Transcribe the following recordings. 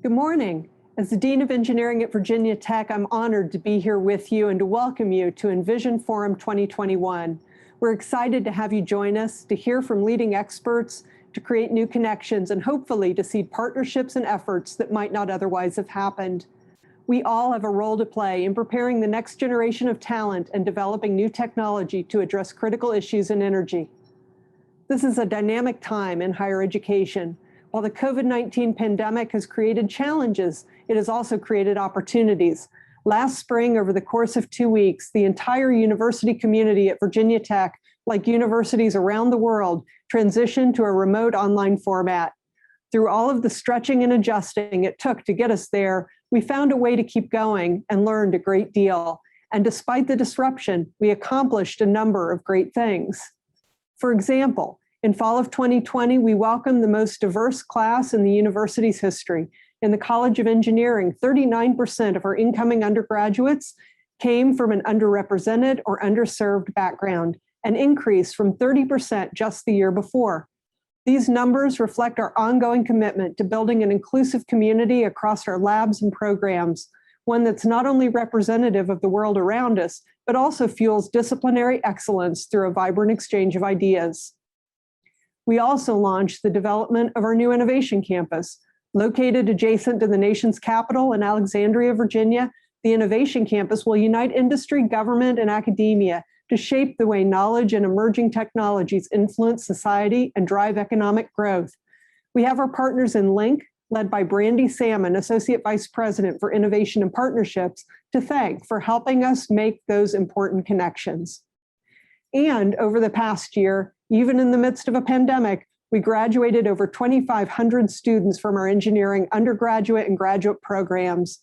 Good morning. As the Dean of Engineering at Virginia Tech, I'm honored to be here with you and to welcome you to EnVision Forum 2021. We're excited to have you join us, to hear from leading experts, to create new connections, and hopefully to seed partnerships and efforts that might not otherwise have happened. We all have a role to play in preparing the next generation of talent and developing new technology to address critical issues in energy. This is a dynamic time in higher education. While the COVID-19 pandemic has created challenges, it has also created opportunities. Last spring, over the course of 2 weeks, the entire university community at Virginia Tech, like universities around the world, transitioned to a remote online format. Through all of the stretching and adjusting it took to get us there, we found a way to keep going and learned a great deal. And despite the disruption, we accomplished a number of great things. For example, in fall of 2020, we welcomed the most diverse class in the university's history. In the College of Engineering, 39% of our incoming undergraduates came from an underrepresented or underserved background, an increase from 30% just the year before. These numbers reflect our ongoing commitment to building an inclusive community across our labs and programs, one that's not only representative of the world around us, but also fuels disciplinary excellence through a vibrant exchange of ideas. We also launched the development of our new innovation campus. Located adjacent to the nation's capital in Alexandria, Virginia, the innovation campus will unite industry, government, and academia to shape the way knowledge and emerging technologies influence society and drive economic growth. We have our partners in Link, led by Brandy Salmon, Associate Vice President for Innovation and Partnerships, to thank for helping us make those important connections. And over the past year, even in the midst of a pandemic, we graduated over 2,500 students from our engineering undergraduate and graduate programs.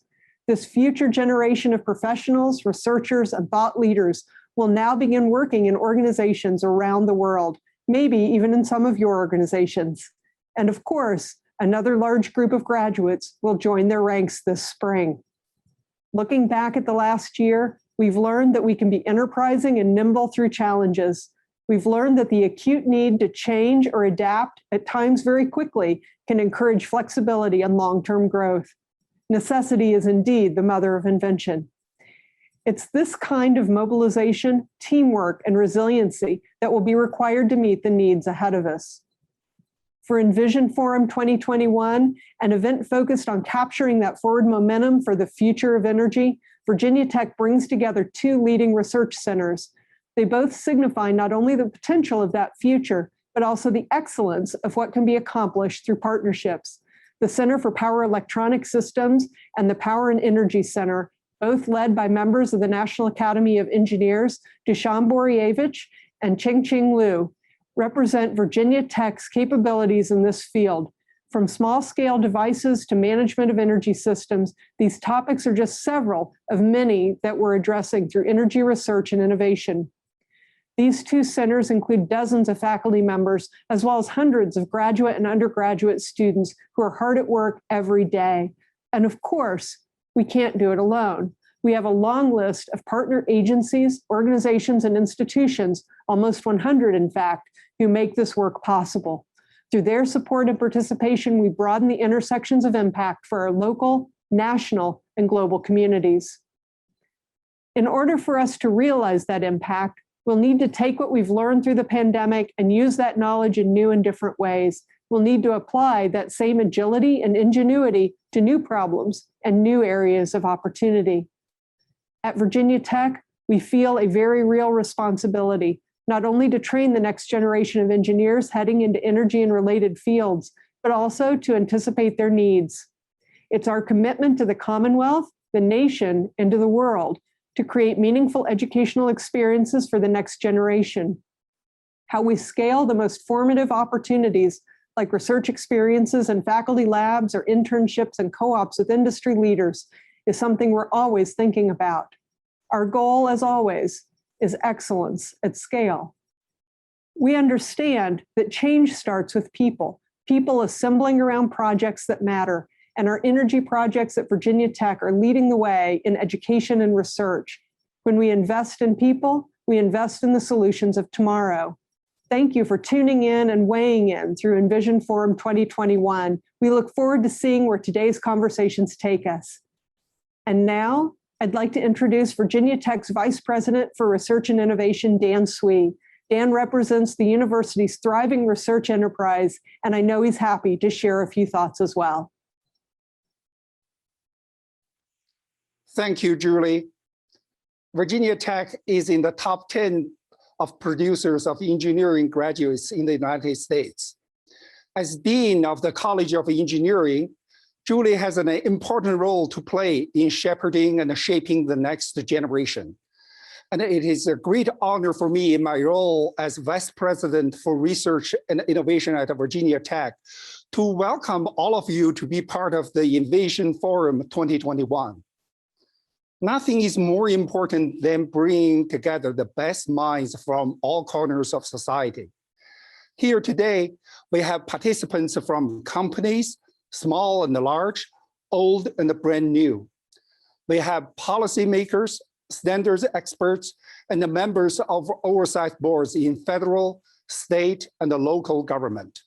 This future generation of professionals, researchers, and thought leaders will now begin working in organizations around the world, maybe even in some of your organizations. And of course, another large group of graduates will join their ranks this spring. Looking back at the last year, we've learned that we can be enterprising and nimble through challenges. We've learned that the acute need to change or adapt, at times very quickly, can encourage flexibility and long-term growth. Necessity is indeed the mother of invention. It's this kind of mobilization, teamwork, and resiliency that will be required to meet the needs ahead of us. For EnVision Forum 2021, an event focused on capturing that forward momentum for the future of energy, Virginia Tech brings together two leading research centers. They both signify not only the potential of that future, but also the excellence of what can be accomplished through partnerships. The Center for Power Electronic Systems and the Power and Energy Center, both led by members of the National Academy of Engineers, Dusan Borievich and Cheng-Ching Liu, represent Virginia Tech's capabilities in this field. From small-scale devices to management of energy systems, these topics are just several of many that we're addressing through energy research and innovation. These two centers include dozens of faculty members, as well as hundreds of graduate and undergraduate students who are hard at work every day. And of course, we can't do it alone. We have a long list of partner agencies, organizations, and institutions, almost 100 in fact, who make this work possible. Through their support and participation, we broaden the intersections of impact for our local, national, and global communities. In order for us to realize that impact, we'll need to take what we've learned through the pandemic and use that knowledge in new and different ways. We'll need to apply that same agility and ingenuity to new problems and new areas of opportunity. At Virginia Tech, we feel a very real responsibility, not only to train the next generation of engineers heading into energy and related fields, but also to anticipate their needs. It's our commitment to the Commonwealth, the nation, and to the world to create meaningful educational experiences for the next generation. How we scale the most formative opportunities like research experiences and faculty labs or internships and co-ops with industry leaders is something we're always thinking about. Our goal, as always, is excellence at scale. We understand that change starts with people assembling around projects that matter, and our energy projects at Virginia Tech are leading the way in education and research. When we invest in people, we invest in the solutions of tomorrow. Thank you for tuning in and weighing in through EnVision Forum 2021. We look forward to seeing where today's conversations take us. And now, I'd like to introduce Virginia Tech's Vice President for Research and Innovation, Dan Swee. Dan represents the university's thriving research enterprise, and I know he's happy to share a few thoughts as well. Thank you, Julie. Virginia Tech is in the top 10 of producers of engineering graduates in the United States. As Dean of the College of Engineering, Julie has an important role to play in shepherding and shaping the next generation. And it is a great honor for me in my role as Vice President for Research and Innovation at Virginia Tech to welcome all of you to be part of the EnVision Forum 2021. Nothing is more important than bringing together the best minds from all corners of society. Here today, we have participants from companies, small and large, old and brand new. We have policymakers, standards experts, and the members of oversight boards in federal, state, and the local government.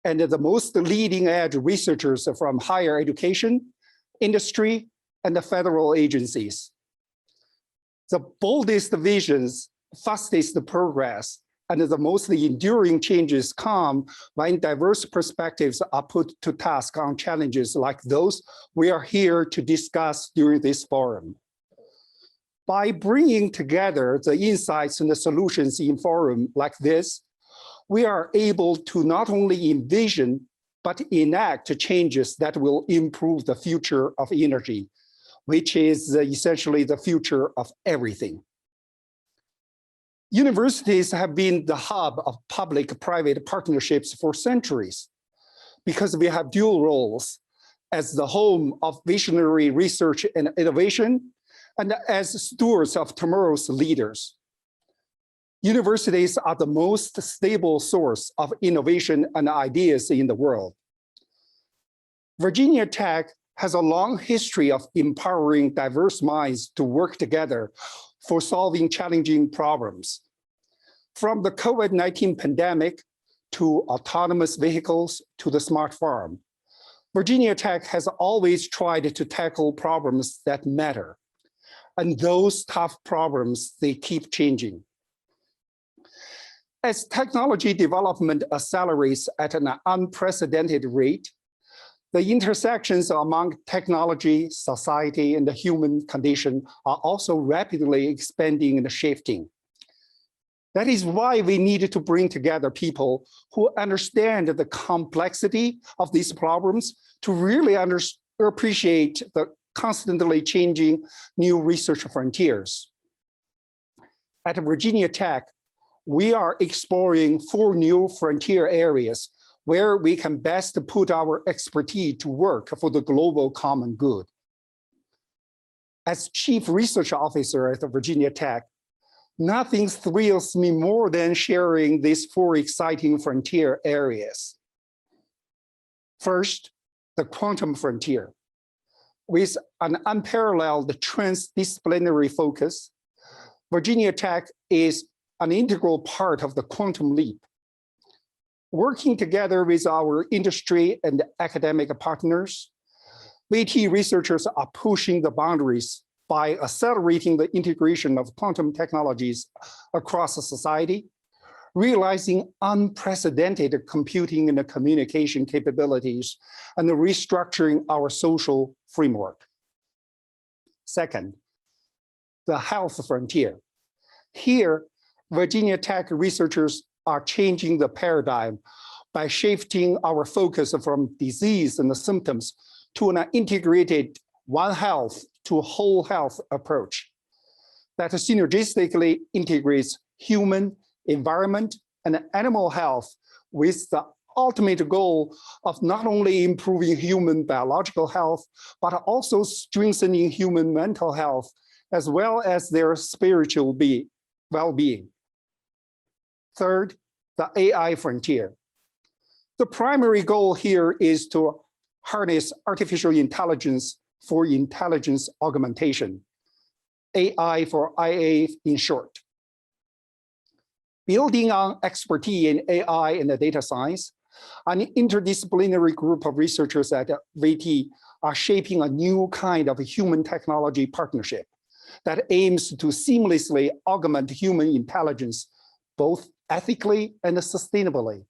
And the most leading edge researchers from higher education, industry, and the federal agencies. The boldest visions, fastest progress, and the most enduring changes come when diverse perspectives are put to task on challenges like those we are here to discuss during this forum. By bringing together the insights and the solutions in forum like this, we are able to not only envision, but enact changes that will improve the future of energy, which is essentially the future of everything. Universities have been the hub of public-private partnerships for centuries because we have dual roles as the home of visionary research and innovation and as stewards of tomorrow's leaders. Universities are the most stable source of innovation and ideas in the world. Virginia Tech has a long history of empowering diverse minds to work together for solving challenging problems. From the COVID-19 pandemic to autonomous vehicles to the smart farm, Virginia Tech has always tried to tackle problems that matter. And those tough problems, they keep changing. As technology development accelerates at an unprecedented rate, the intersections among technology, society, and the human condition are also rapidly expanding and shifting. That is why we need to bring together people who understand the complexity of these problems to really appreciate the constantly changing new research frontiers. At Virginia Tech, we are exploring 4 new frontier areas where we can best put our expertise to work for the global common good. As Chief Research Officer at Virginia Tech, nothing thrills me more than sharing these 4 exciting frontier areas. First, the quantum frontier. With an unparalleled transdisciplinary focus, Virginia Tech is an integral part of the quantum leap. Working together with our industry and academic partners, VT researchers are pushing the boundaries by accelerating the integration of quantum technologies across society, realizing unprecedented computing and communication capabilities, and restructuring our social framework. Second, the health frontier. Here, Virginia Tech researchers are changing the paradigm by shifting our focus from disease and the symptoms to an integrated One Health to whole health approach that synergistically integrates human, environment, and animal health with the ultimate goal of not only improving human biological health, but also strengthening human mental health, as well as their spiritual well-being. Third, the AI frontier. The primary goal here is to harness artificial intelligence for intelligence augmentation, AI for IA in short. Building on expertise in AI and data science, an interdisciplinary group of researchers at VT are shaping a new kind of human technology partnership that aims to seamlessly augment human intelligence, both ethically and sustainably.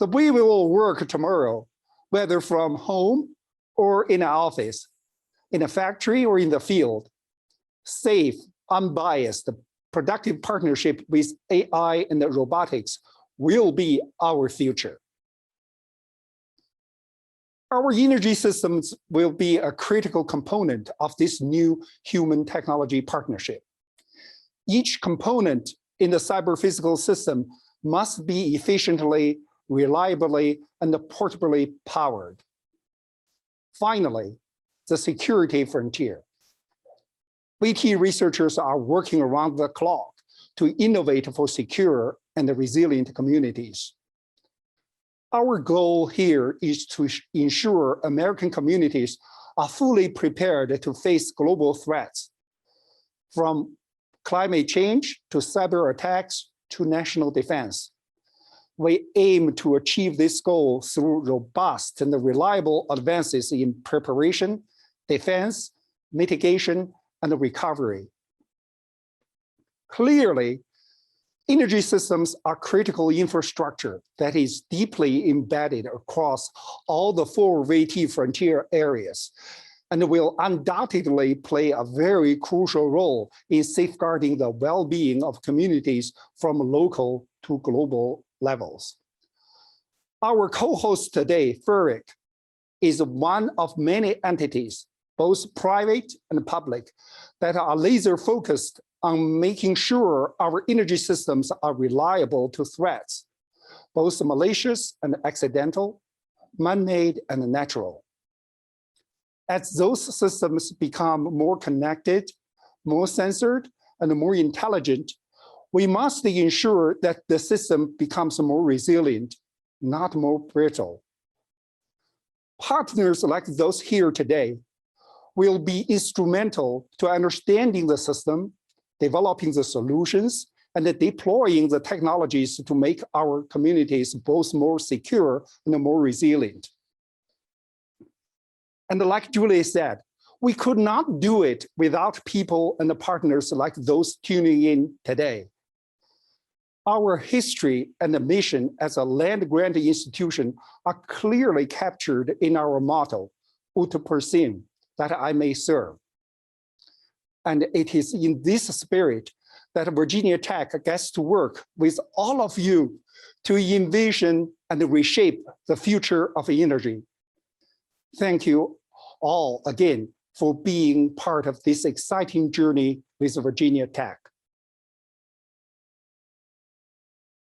The way we will work tomorrow, whether from home or in an office, in a factory or in the field, safe, unbiased, productive partnership with AI and robotics will be our future. Our energy systems will be a critical component of this new human technology partnership. Each component in the cyber-physical system must be efficiently, reliably, and portably powered. Finally, the security frontier. VT researchers are working around the clock to innovate for secure and resilient communities. Our goal here is to ensure American communities are fully prepared to face global threats, from climate change to cyber attacks to national defense. We aim to achieve this goal through robust and reliable advances in preparation, defense, mitigation, and recovery. Clearly, energy systems are critical infrastructure that is deeply embedded across all the 4 VT frontier areas and will undoubtedly play a very crucial role in safeguarding the well-being of communities from local to global levels. Our co-host today, FERIC, is one of many entities, both private and public, that are laser-focused on making sure our energy systems are reliable to threats, both malicious and accidental, man-made and natural. As those systems become more connected, more censored, and more intelligent, we must ensure that the system becomes more resilient, not more brittle. Partners like those here today will be instrumental to understanding the system, developing the solutions, and deploying the technologies to make our communities both more secure and more resilient. And like Julie said, we could not do it without people and partners like those tuning in today. Our history and the mission as a land-grant institution are clearly captured in our motto, Ut Persim, that I may serve. And it is in this spirit that Virginia Tech gets to work with all of you to envision and reshape the future of energy. Thank you all again for being part of this exciting journey with Virginia Tech.